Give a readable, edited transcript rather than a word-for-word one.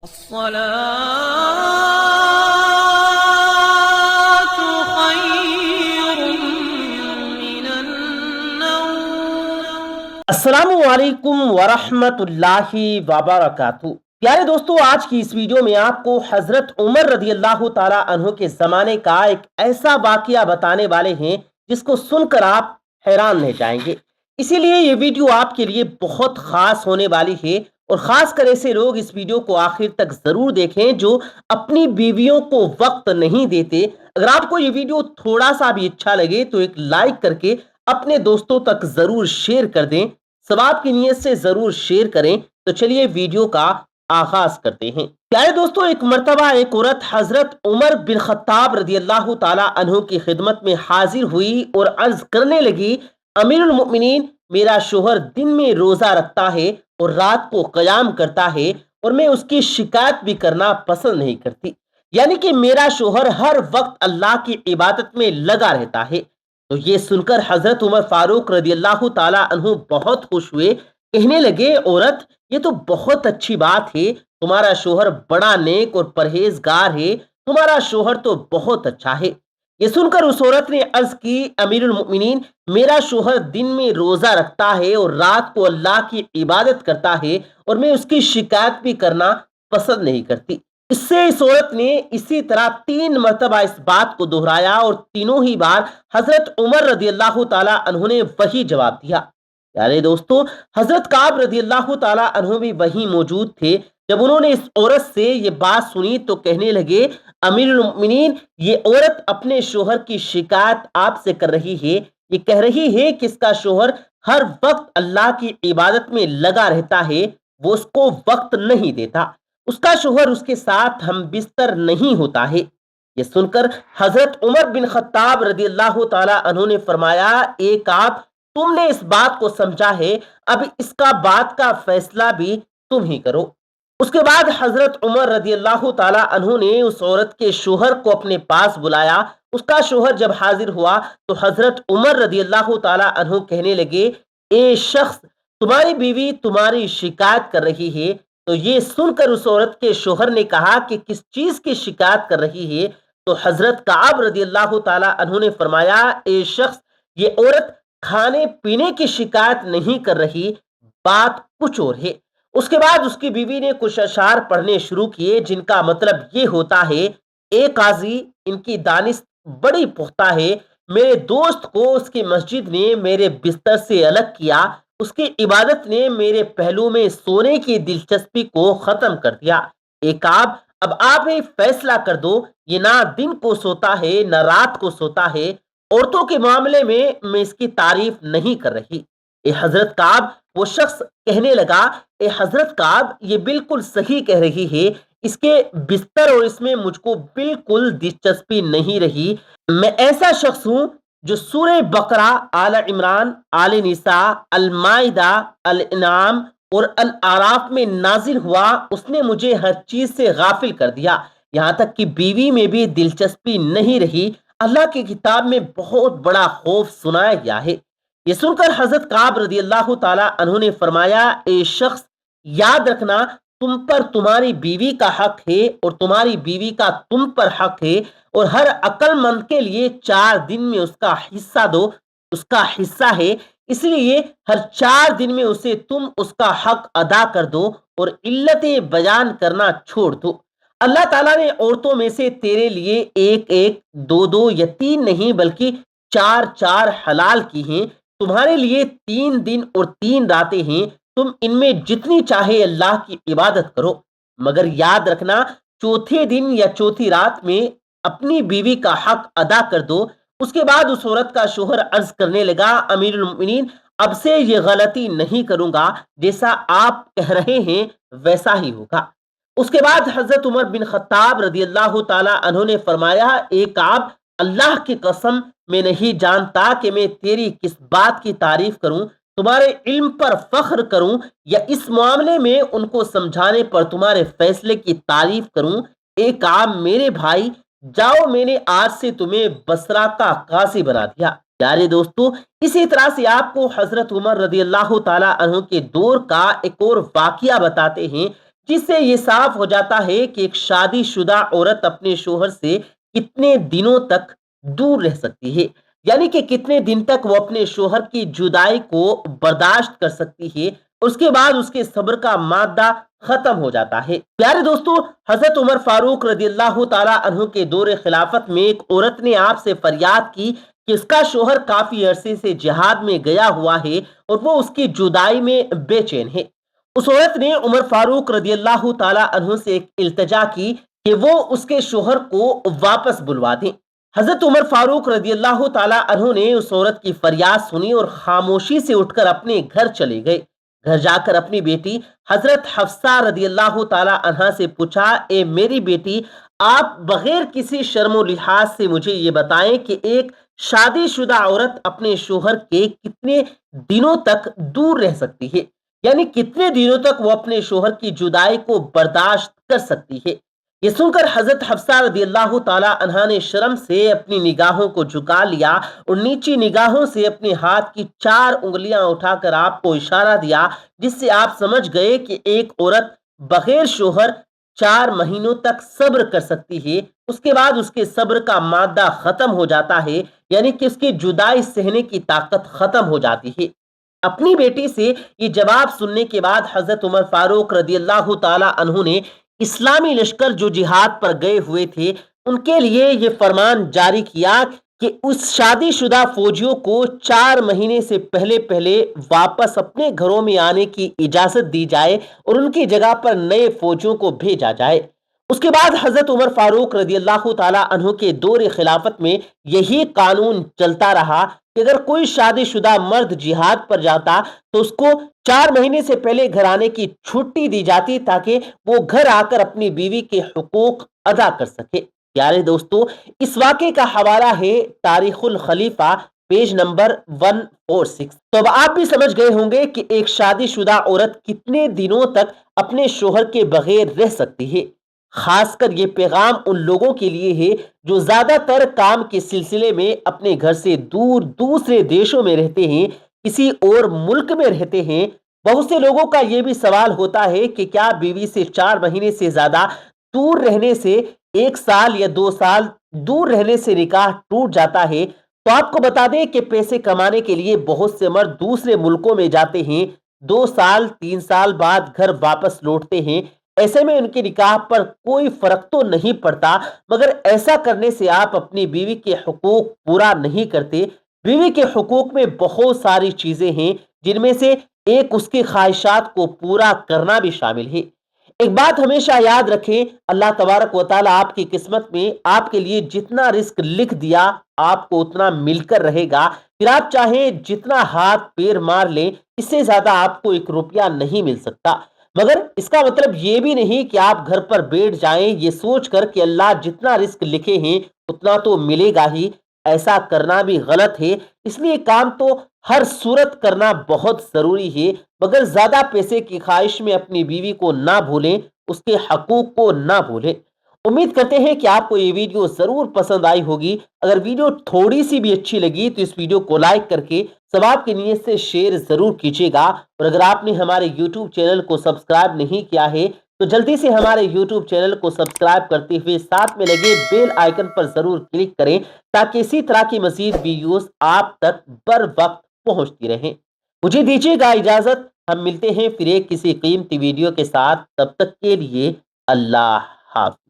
الصلاة خير من النوم۔ السلام علیکم ورحمۃ اللہ وبرکاتہ۔ پیارے دوستو، آج کی اس ویڈیو میں آپ کو حضرت عمر رضی اللہ تعالیٰ عنہ کے زمانے کا ایک ایسا واقعہ بتانے والے ہیں جس کو سن کر آپ حیران رہ جائیں گے۔ اسی لیے یہ ویڈیو آپ کے لیے بہت خاص ہونے والی ہے، اور خاص کر ایسے لوگ اس ویڈیو کو آخر تک ضرور دیکھیں جو اپنی بیویوں کو وقت نہیں دیتے۔ اگر آپ کو یہ ویڈیو تھوڑا سا بھی اچھا لگے تو ایک لائک کر کے اپنے دوستوں تک ضرور شیئر کر دیں، ثواب کی نیت سے ضرور شیئر کریں۔ تو چلیے ویڈیو کا آغاز کرتے ہیں۔ پیارے دوستوں، ایک مرتبہ ایک عورت حضرت عمر بن خطاب رضی اللہ تعالی عنہ کی خدمت میں حاضر ہوئی اور عرض کرنے لگی، امیر المؤمنین، میرا شوہر دن میں روزہ رکھتا ہے اور رات کو قیام کرتا ہے، اور میں اس کی شکایت بھی کرنا پسند نہیں کرتی، یعنی کہ میرا شوہر ہر وقت اللہ کی عبادت میں لگا رہتا ہے۔ تو یہ سن کر حضرت عمر فاروق رضی اللہ تعالیٰ عنہ بہت خوش ہوئے، کہنے لگے، عورت، یہ تو بہت اچھی بات ہے، تمہارا شوہر بڑا نیک اور پرہیزگار ہے، تمہارا شوہر تو بہت اچھا ہے۔ یہ سن کر اس عورت نے عرض کی، امیر المؤمنین، میرا شوہر دن میں روزہ رکھتا ہے اور رات کو اللہ کی عبادت کرتا ہے، اور میں اس کی شکایت بھی کرنا پسند نہیں کرتی۔ اس سے اس عورت نے اسی طرح 3 مرتبہ اس بات کو دہرایا، اور تینوں ہی بار حضرت عمر رضی اللہ تعالیٰ عنہ نے وہی جواب دیا۔ پیارے دوستو، حضرت کعب رضی اللہ تعالیٰ عنہ بھی وہیں موجود تھے۔ جب انہوں نے اس عورت سے یہ بات سنی تو کہنے لگے، امیر المؤمنین، یہ عورت اپنے شوہر کی شکایت آپ سے کر رہی ہے، یہ کہہ رہی ہے کہ اس کا شوہر ہر وقت اللہ کی عبادت میں لگا رہتا ہے، وہ اس کو وقت نہیں دیتا، اس کا شوہر اس کے ساتھ ہم بستر نہیں ہوتا ہے۔ یہ سن کر حضرت عمر بن خطاب رضی اللہ تعالیٰ عنہ نے فرمایا، ایک آپ تم نے اس بات کو سمجھا ہے، اب اس کا بات کا فیصلہ بھی تم ہی کرو۔ اس کے بعد حضرت عمر رضی اللہ تعالیٰ عنہ نے اس عورت کے شوہر کو اپنے پاس بلایا۔ اس کا شوہر جب حاضر ہوا تو حضرت عمر رضی اللہ تعالیٰ عنہ کہنے لگے، اے شخص، تمہاری بیوی تمہاری شکایت کر رہی ہے۔ تو یہ سن کر اس عورت کے شوہر نے کہا کہ کس چیز کی شکایت کر رہی ہے؟ تو حضرت کعب رضی اللہ تعالیٰ عنہ نے فرمایا، اے شخص، یہ عورت کھانے پینے کی شکایت نہیں کر رہی، بات کچھ اور ہے۔ اس کے بعد اس کی بیوی نے کچھ اشعار پڑھنے شروع کیے جن کا مطلب یہ ہوتا ہے، اے قاضی، ان کی دانست بڑی پختہ ہے، میرے دوست کو اس کی مسجد نے میرے بستر سے الگ کیا، اس کی عبادت نے میرے پہلو میں سونے کی دلچسپی کو ختم کر دیا۔ اے کعب، اب آپ ہی فیصلہ کر دو، یہ نہ دن کو سوتا ہے نہ رات کو سوتا ہے، عورتوں کے معاملے میں اس کی تعریف نہیں کر رہی۔ اے حضرت کعب، وہ شخص کہنے لگا، اے حضرت کعب، یہ بالکل صحیح کہہ رہی ہے، اس کے بستر اور اس میں مجھ کو بالکل دلچسپی نہیں رہی۔ میں ایسا شخص ہوں جو سورہ بقرہ، آل عمران، آل نساء، المائدہ، الانعام اور الاعراف میں نازل ہوا، اس نے مجھے ہر چیز سے غافل کر دیا، یہاں تک کہ بیوی میں بھی دلچسپی نہیں رہی۔ اللہ کی کتاب میں بہت بڑا خوف سنایا گیا ہے۔ یہ سن کر حضرت کعب رضی اللہ تعالیٰ عنہ نے فرمایا، اے شخص، یاد رکھنا، تم پر تمہاری بیوی کا حق ہے اور تمہاری بیوی کا تم پر حق ہے، اور ہر عقل مند کے لیے 4 دن میں اس کا حصہ دو، اس کا حصہ ہے، اس لیے ہر 4 دن میں اسے تم اس کا حق ادا کر دو اور علتیں بیان کرنا چھوڑ دو۔ اللہ تعالیٰ نے عورتوں میں سے تیرے لیے 1 2 یا 3 نہیں بلکہ 4 حلال کی ہیں، تمہارے لیے 3 دن اور 3 راتیں ہیں، تم ان میں جتنی چاہے اللہ کی عبادت کرو، مگر یاد رکھنا، 4تھے دن یا 4تھی رات میں اپنی بیوی کا حق ادا کر دو۔ اس کے بعد اس عورت کا شوہر عرض کرنے لگا، امیر المؤمنین، اب سے یہ غلطی نہیں کروں گا، جیسا آپ کہہ رہے ہیں ویسا ہی ہوگا۔ اس کے بعد حضرت عمر بن خطاب رضی اللہ تعالیٰ عنہ نے فرمایا، اے کعب، اللہ کی قسم، میں نہیں جانتا کہ میں تیری کس بات کی تعریف کروں، تمہارے علم پر فخر کروں یا اس معاملے میں ان کو سمجھانے پر تمہارے فیصلے کی تعریف کروں۔ اے کعب، میرے بھائی، جاؤ، میں نے آج سے تمہیں بصرہ کا قاضی بنا دیا۔ پیارے دوستو، اسی طرح سے آپ کو حضرت عمر رضی اللہ تعالیٰ عنہ کے دور کا ایک اور واقعہ بتاتے ہیں جس سے یہ صاف ہو جاتا ہے کہ ایک شادی شدہ عورت اپنے شوہر سے کتنے دنوں تک دور رہ سکتی ہے، یعنی کہ کتنے دن تک وہ اپنے شوہر کی جدائی کو برداشت کر سکتی ہے، اس کے بعد اس کے صبر کا مادہ ختم ہو جاتا ہے۔ پیارے دوستو، حضرت عمر فاروق رضی اللہ تعالی عنہ کے دور خلافت میں ایک عورت نے آپ سے فریاد کی کہ اس کا شوہر کافی عرصے سے جہاد میں گیا ہوا ہے اور وہ اس کی جدائی میں بے چین ہے۔ اس عورت نے عمر فاروق رضی اللہ تعالی عنہ سے ایک التجا کی کہ وہ اس کے شوہر کو واپس بلوا دیں۔ حضرت عمر فاروق رضی اللہ تعالی عنہ نے اس عورت کی فریاد سنی اور خاموشی سے اٹھ کر اپنے گھر چلے گئے۔ گھر جا کر اپنی بیٹی حضرت حفصہ رضی اللہ تعالی عنہا سے پوچھا، اے میری بیٹی، آپ بغیر کسی شرم و لحاظ سے مجھے یہ بتائیں کہ ایک شادی شدہ عورت اپنے شوہر کے کتنے دنوں تک دور رہ سکتی ہے، یعنی کتنے دنوں تک وہ اپنے شوہر کی جدائی کو برداشت کر سکتی ہے۔ یہ سن کر حضرت حفصہ رضی اللہ تعالی عنہا نے شرم سے اپنی نگاہوں کو جھکا لیا اور نیچی نگاہوں سے اپنے ہاتھ کی 4 انگلیاں اٹھا کر آپ کو اشارہ دیا، جس سے آپ سمجھ گئے کہ ایک عورت بغیر شوہر 4 مہینوں تک صبر کر سکتی ہے، اس کے بعد اس کے صبر کا مادہ ختم ہو جاتا ہے، یعنی کہ اس کی جدائی سہنے کی طاقت ختم ہو جاتی ہے۔ اپنی بیٹی سے یہ جواب سننے کے بعد حضرت عمر فاروق رضی اللہ تعالی عنہ نے اسلامی لشکر جو جہاد پر گئے ہوئے تھے ان کے لیے یہ فرمان جاری کیا کہ اس شادی شدہ فوجیوں کو 4 مہینے سے پہلے واپس اپنے گھروں میں آنے کی اجازت دی جائے اور ان کی جگہ پر نئے فوجیوں کو بھیجا جائے۔ اس کے بعد حضرت عمر فاروق رضی اللہ تعالی عنہ کے دور خلافت میں یہی قانون چلتا رہا کہ اگر کوئی شادی شدہ مرد جہاد پر جاتا تو اس کو 4 مہینے سے پہلے گھر آنے کی چھٹی دی جاتی تاکہ وہ گھر آ کر اپنی بیوی کے حقوق ادا کر سکے۔ پیارے دوستو، اس واقعے کا حوالہ ہے تاریخ الخلیفہ پیج نمبر 146۔ تو اب آپ بھی سمجھ گئے ہوں گے کہ ایک شادی شدہ عورت کتنے دنوں تک اپنے شوہر کے بغیر رہ سکتی ہے۔ خاص کر یہ پیغام ان لوگوں کے لیے ہے جو زیادہ تر کام کے سلسلے میں اپنے گھر سے دور دوسرے دیشوں میں رہتے ہیں، کسی اور ملک میں رہتے ہیں۔ بہت سے لوگوں کا یہ بھی سوال ہوتا ہے کہ کیا بیوی سے 4 مہینے سے زیادہ دور رہنے سے 1 سال یا 2 سال دور رہنے سے نکاح ٹوٹ جاتا ہے؟ تو آپ کو بتا دیں کہ پیسے کمانے کے لیے بہت سے مرد دوسرے ملکوں میں جاتے ہیں، 2 سال 3 سال بعد گھر واپس لوٹتے ہیں۔ ایسے میں ان کے نکاح پر کوئی فرق تو نہیں پڑتا، مگر ایسا کرنے سے آپ اپنی بیوی کے حقوق پورا نہیں کرتے۔ بیوی کے حقوق میں بہت ساری چیزیں ہیں جن میں سے ایک اس کی خواہشات کو پورا کرنا بھی شامل ہے۔ ایک بات ہمیشہ یاد رکھیں، اللہ تبارک و تعالیٰ آپ کی قسمت میں آپ کے لیے جتنا رزق لکھ دیا آپ کو اتنا مل کر رہے گا، پھر آپ چاہیں جتنا ہاتھ پیر مار لیں، اس سے زیادہ آپ کو 1 روپیہ نہیں مل سکتا۔ مگر اس کا مطلب یہ بھی نہیں کہ آپ گھر پر بیٹھ جائیں یہ سوچ کر کہ اللہ جتنا رزق لکھے ہیں اتنا تو ملے گا ہی۔ ایسا کرنا بھی غلط ہے، اس لیے کام تو ہر صورت کرنا بہت ضروری ہے، مگر زیادہ پیسے کی خواہش میں اپنی بیوی کو نہ بھولیں، اس کے حقوق کو نہ بھولیں۔ امید کرتے ہیں کہ آپ کو یہ ویڈیو ضرور پسند آئی ہوگی۔ اگر ویڈیو تھوڑی سی بھی اچھی لگی تو اس ویڈیو کو لائک کر کے ثواب کی نیت سے شیئر ضرور کیجیے گا، اور اگر آپ نے ہمارے یوٹیوب چینل کو سبسکرائب نہیں کیا ہے تو جلدی سے ہمارے یوٹیوب چینل کو سبسکرائب کرتے ہوئے ساتھ میں لگے بیل آئیکن پر ضرور کلک کریں تاکہ اسی طرح کی مزید ویڈیوز آپ تک بر وقت پہنچتی رہیں۔ مجھے دیجیے گا اجازت، ہم ملتے ہیں پھر ایک کسی قیمتی ویڈیو کے ساتھ، تب تک کے لیے اللہ حافظ۔